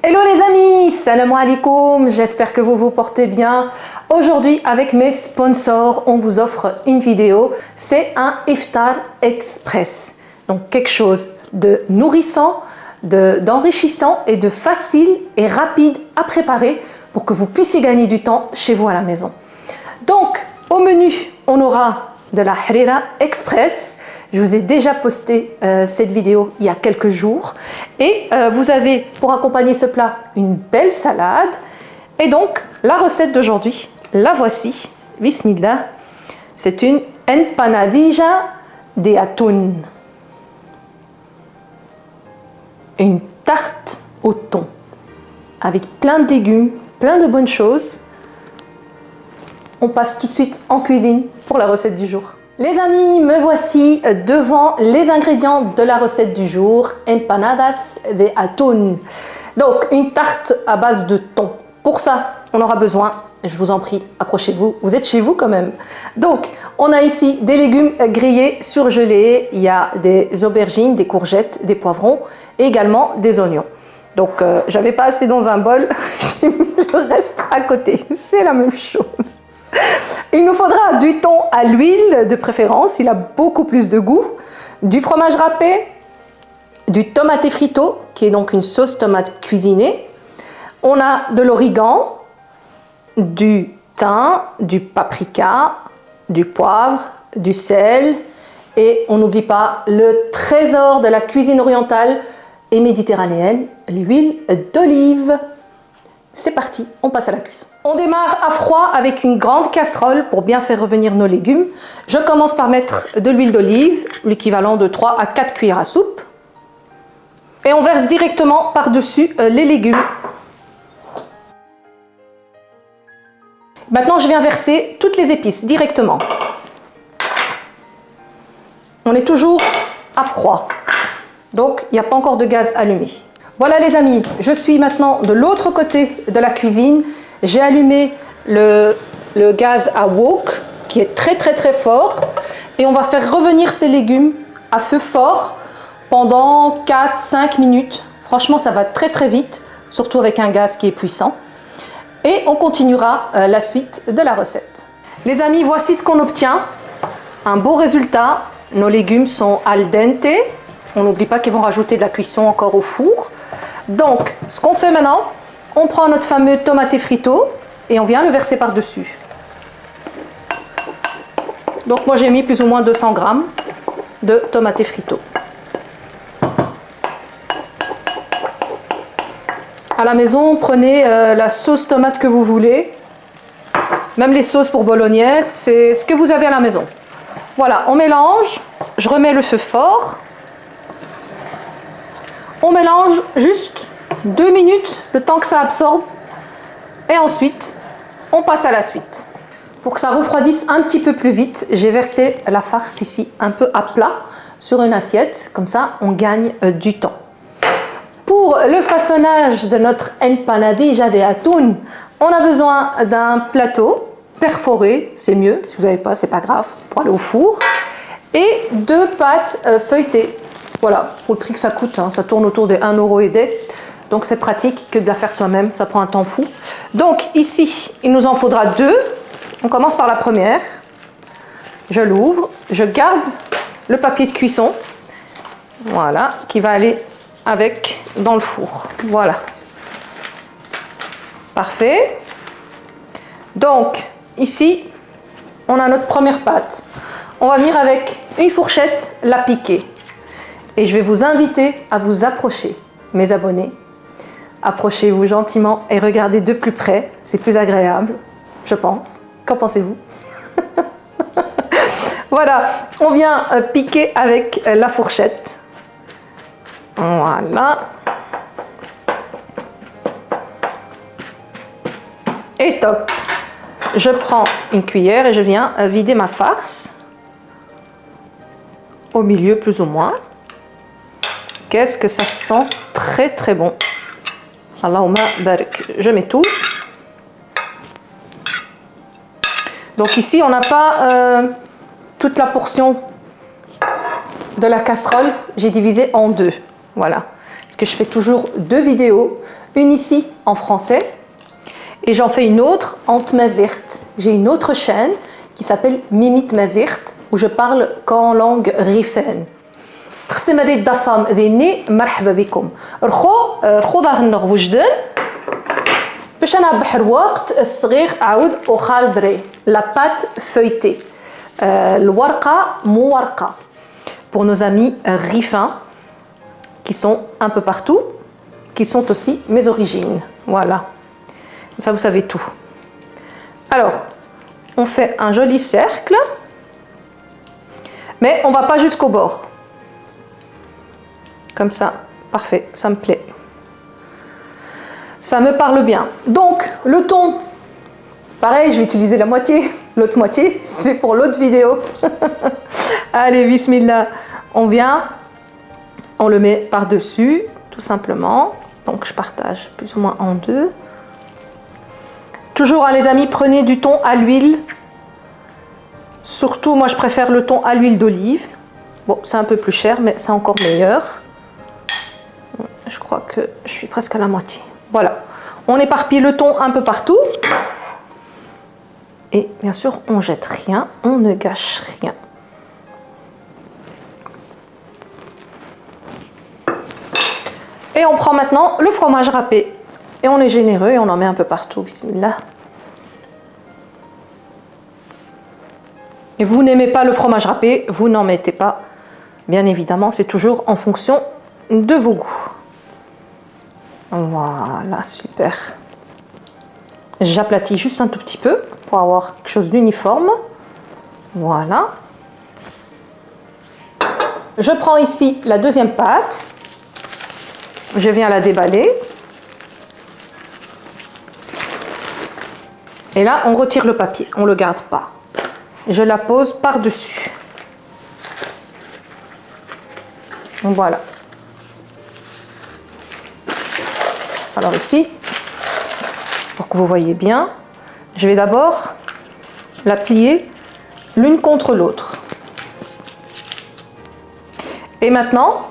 Hello les amis, salam alaikum, j'espère que vous vous portez bien. Aujourd'hui avec mes sponsors, on vous offre une vidéo, c'est un iftar express. Donc quelque chose de nourrissant, d'enrichissant et de facile et rapide à préparer pour que vous puissiez gagner du temps chez vous à la maison. Donc au menu, on aura de la harira express. Je vous ai déjà posté cette vidéo il y a quelques jours. Et vous avez pour accompagner ce plat une belle salade. Et donc la recette d'aujourd'hui, la voici. Bismillah. C'est une empanadilla de atún. Une tarte au thon avec plein de légumes, plein de bonnes choses. On passe tout de suite en cuisine pour la recette du jour. Les amis, me voici devant les ingrédients de la recette du jour, empanadas de atún. Donc une tarte à base de thon. Pour ça, on aura besoin, je vous en prie, approchez-vous, vous êtes chez vous quand même. Donc on a ici des légumes grillés surgelés, il y a des aubergines, des courgettes, des poivrons et également des oignons. Donc j'avais pas assez dans un bol, j'ai mis le reste à côté, c'est la même chose. Il nous faudra du thon à l'huile de préférence, il a beaucoup plus de goût, du fromage râpé, du tomate frito, qui est donc une sauce tomate cuisinée. On a de l'origan, du thym, du paprika, du poivre, du sel et on n'oublie pas le trésor de la cuisine orientale et méditerranéenne, l'huile d'olive. C'est parti, on passe à la cuisson. On démarre à froid avec une grande casserole pour bien faire revenir nos légumes. Je commence par mettre de l'huile d'olive, l'équivalent de 3 à 4 cuillères à soupe. Et on verse directement par-dessus les légumes. Maintenant, je viens verser toutes les épices directement. On est toujours à froid, donc il n'y a pas encore de gaz allumé. Voilà les amis, je suis maintenant de l'autre côté de la cuisine. J'ai allumé le gaz à wok qui est très fort et on va faire revenir ces légumes à feu fort pendant 4-5 minutes. Franchement, ça va très vite, surtout avec un gaz qui est puissant. Et on continuera la suite de la recette. Les amis, voici ce qu'on obtient. Un beau résultat. Nos légumes sont al dente. On n'oublie pas qu'ils vont rajouter de la cuisson encore au four. Donc, ce qu'on fait maintenant, on prend notre fameux tomate frito et on vient le verser par-dessus. Donc, moi j'ai mis plus ou moins 200 grammes de tomate frito. À la maison, prenez la sauce tomate que vous voulez. Même les sauces pour bolognaise, c'est ce que vous avez à la maison. Voilà, on mélange. Je remets le feu fort. On mélange juste 2 minutes, le temps que ça absorbe. Et ensuite, on passe à la suite. Pour que ça refroidisse un petit peu plus vite, j'ai versé la farce ici un peu à plat sur une assiette. Comme ça, on gagne du temps. Pour le façonnage de notre empanadilla de atún, on a besoin d'un plateau perforé, c'est mieux. Si vous n'avez pas, c'est pas grave, pour aller au four. Et 2 pâtes feuilletées. Voilà, pour le prix que ça coûte, hein, ça tourne autour des 1 € et des. Donc c'est pratique que de la faire soi-même, ça prend un temps fou. Donc ici, il nous en faudra 2. On commence par la première. Je l'ouvre, je garde le papier de cuisson. Voilà, qui va aller avec dans le four. Voilà. Parfait. Donc ici, on a notre première pâte. On va venir avec une fourchette la piquer. Et je vais vous inviter à vous approcher, mes abonnés. Approchez-vous gentiment et regardez de plus près. C'est plus agréable, je pense. Qu'en pensez-vous? Voilà, on vient piquer avec la fourchette. Voilà. Et top. Je prends une cuillère et je viens vider ma farce. Au milieu, plus ou moins. Qu'est-ce que ça sent très bon. Allahumma barik. Je mets tout. Donc ici, on n'a pas toute la portion de la casserole. J'ai divisé en 2. Voilà. Parce que je fais toujours 2 vidéos. une ici en français et j'en fais une autre en tmazirt. J'ai une autre chaîne qui s'appelle Mimi Tmazirt où je parle qu'en langue rifaine. تخسم هذه الضفام ذيني مرحبا بكم رخو ظهر النغوجدن باش انا بحر وقت الصغير عاود وخالدري لا بات فeuilletée الورقه مو ورقه pour nos amis rifins qui sont un peu partout qui sont aussi mes origines voilà ça vous savez tout alors on fait un joli cercle mais on va pas jusqu'au bord. Comme ça, parfait, ça me plaît. Ça me parle bien. Donc, le thon, pareil, je vais utiliser la moitié. L'autre moitié, c'est pour l'autre vidéo. Allez, bismillah. On vient, on le met par-dessus, tout simplement. Donc, je partage plus ou moins en deux. Toujours, hein, les amis, prenez du thon à l'huile. Surtout, moi, je préfère le thon à l'huile d'olive. Bon, c'est un peu plus cher, mais c'est encore meilleur. Je crois que je suis presque à la moitié. Voilà. On éparpille le thon un peu partout. Et bien sûr, on jette rien, on ne gâche rien. Et on prend maintenant le fromage râpé. Et on est généreux et on en met un peu partout. Bismillah. Et vous n'aimez pas le fromage râpé, vous n'en mettez pas. Bien évidemment, c'est toujours en fonction de vos goûts. Voilà, super. J'aplatis juste un tout petit peu pour avoir quelque chose d'uniforme. Voilà. Je prends ici la deuxième pâte. Je viens la déballer. Et là, on retire le papier, on ne le garde pas. Je la pose par-dessus. Voilà. Alors ici, pour que vous voyez bien, je vais d'abord la plier l'une contre l'autre. Et maintenant,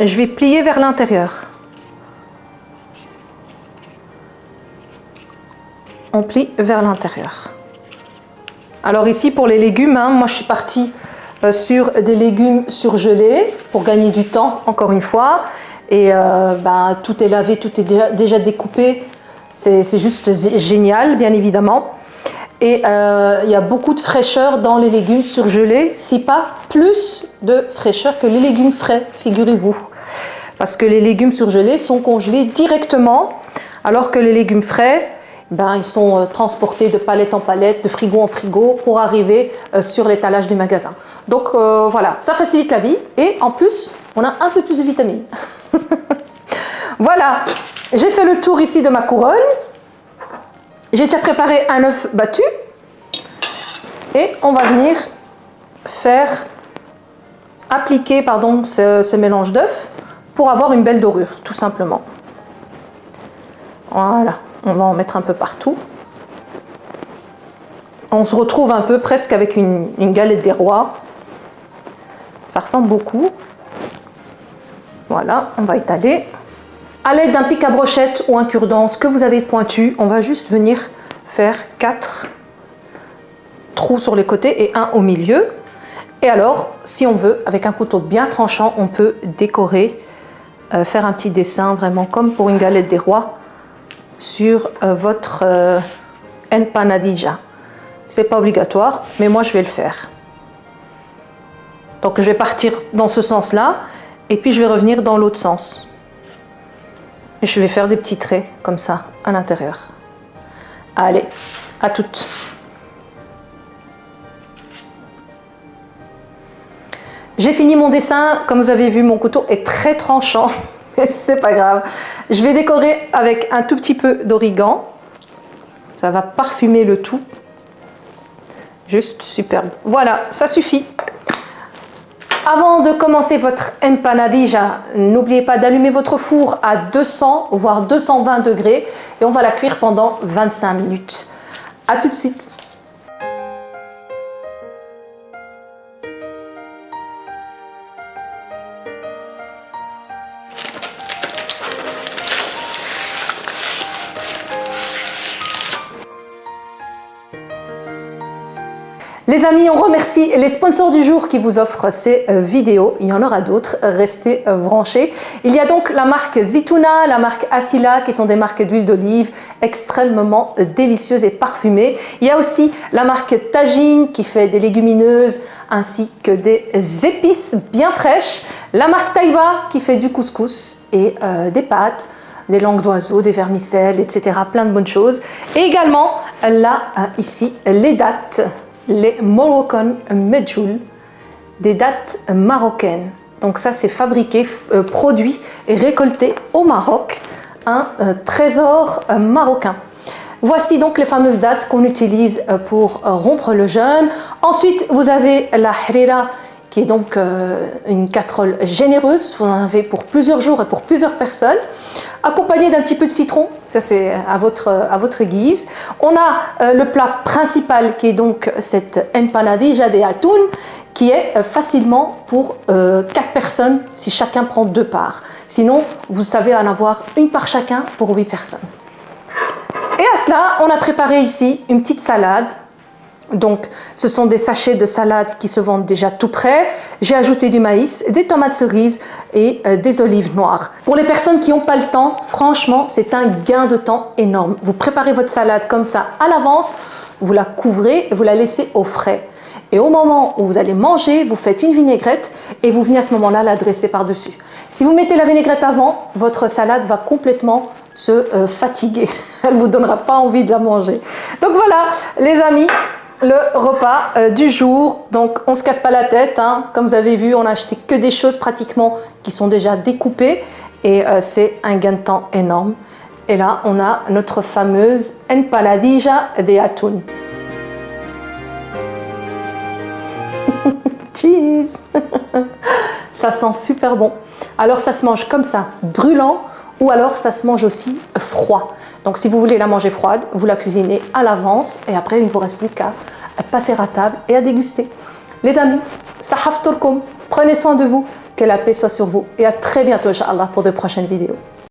je vais plier vers l'intérieur. On plie vers l'intérieur. Alors ici, pour les légumes, hein, moi je suis partie sur des légumes surgelés pour gagner du temps, encore une fois. Et tout est lavé, tout est déjà découpé. C'est juste génial, bien évidemment. Et il y a beaucoup de fraîcheur dans les légumes surgelés, si pas plus de fraîcheur que les légumes frais, figurez-vous. Parce que les légumes surgelés sont congelés directement, alors que les légumes frais, ils sont transportés de palette en palette, de frigo en frigo, pour arriver sur l'étalage du magasin. Donc voilà, ça facilite la vie. Et en plus, on a un peu plus de vitamines. Voilà, j'ai fait le tour ici de ma couronne. J'ai déjà préparé un œuf battu. Et on va venir appliquer ce mélange d'œufs pour avoir une belle dorure, tout simplement. Voilà, on va en mettre un peu partout. On se retrouve un peu presque avec une galette des rois. Ça ressemble beaucoup. Voilà, on va étaler. À l'aide d'un pic à brochette ou un cure-dent, ce que vous avez de pointu, on va juste venir faire 4 trous sur les côtés et un au milieu. Et alors, si on veut, avec un couteau bien tranchant, on peut décorer, faire un petit dessin, vraiment comme pour une galette des rois, sur votre empanadilla. C'est pas obligatoire, mais moi je vais le faire. Donc je vais partir dans ce sens-là, et puis je vais revenir dans l'autre sens. Et je vais faire des petits traits comme ça à l'intérieur. Allez, à toutes. J'ai fini mon dessin. Comme vous avez vu, mon couteau est très tranchant. Mais c'est pas grave. Je vais décorer avec un tout petit peu d'origan. Ça va parfumer le tout. Juste superbe. Voilà, ça suffit. Avant de commencer votre empanadilla, n'oubliez pas d'allumer votre four à 200 voire 220 degrés et on va la cuire pendant 25 minutes. A tout de suite. Les amis, on remercie les sponsors du jour qui vous offrent ces vidéos. Il y en aura d'autres, restez branchés. Il y a donc la marque Zitouna, la marque Asila, qui sont des marques d'huile d'olive extrêmement délicieuses et parfumées. Il y a aussi la marque Tajine qui fait des légumineuses ainsi que des épices bien fraîches. La marque Taïba qui fait du couscous et des pâtes, des langues d'oiseaux, des vermicelles, etc. Plein de bonnes choses. Et également, là, ici, les dattes. Les Moroccan Medjool, des dattes marocaines. Donc ça, c'est fabriqué, produit et récolté au Maroc, un trésor marocain. Voici donc les fameuses dattes qu'on utilise pour rompre le jeûne. Ensuite, vous avez la harira, qui est donc une casserole généreuse. Vous en avez pour plusieurs jours et pour plusieurs personnes, accompagnée d'un petit peu de citron. Ça, c'est à votre guise. On a le plat principal qui est donc cette empanadilla de atún, qui est facilement pour 4 personnes si chacun prend 2 parts. Sinon, vous savez en avoir une part chacun pour 8 personnes. Et à cela, on a préparé ici une petite salade. Donc, ce sont des sachets de salade qui se vendent déjà tout prêts. J'ai ajouté du maïs, des tomates cerises et des olives noires. Pour les personnes qui n'ont pas le temps, franchement, c'est un gain de temps énorme. Vous préparez votre salade comme ça à l'avance, vous la couvrez et vous la laissez au frais. Et au moment où vous allez manger, vous faites une vinaigrette et vous venez à ce moment-là la dresser par-dessus. Si vous mettez la vinaigrette avant, votre salade va complètement se fatiguer. Elle ne vous donnera pas envie de la manger. Donc voilà, les amis, le repas du jour. Donc on ne se casse pas la tête, hein. Comme vous avez vu, on a acheté que des choses pratiquement qui sont déjà découpées et c'est un gain de temps énorme. Et là, on a notre fameuse empanadilla de atún. Cheese. Ça sent super bon. Alors ça se mange comme ça, brûlant, ou alors ça se mange aussi froid. Donc si vous voulez la manger froide, vous la cuisinez à l'avance et après il ne vous reste plus qu'à passer à table et à déguster. Les amis, sahaf turkum, prenez soin de vous, que la paix soit sur vous et à très bientôt, Inch'Allah, pour de prochaines vidéos.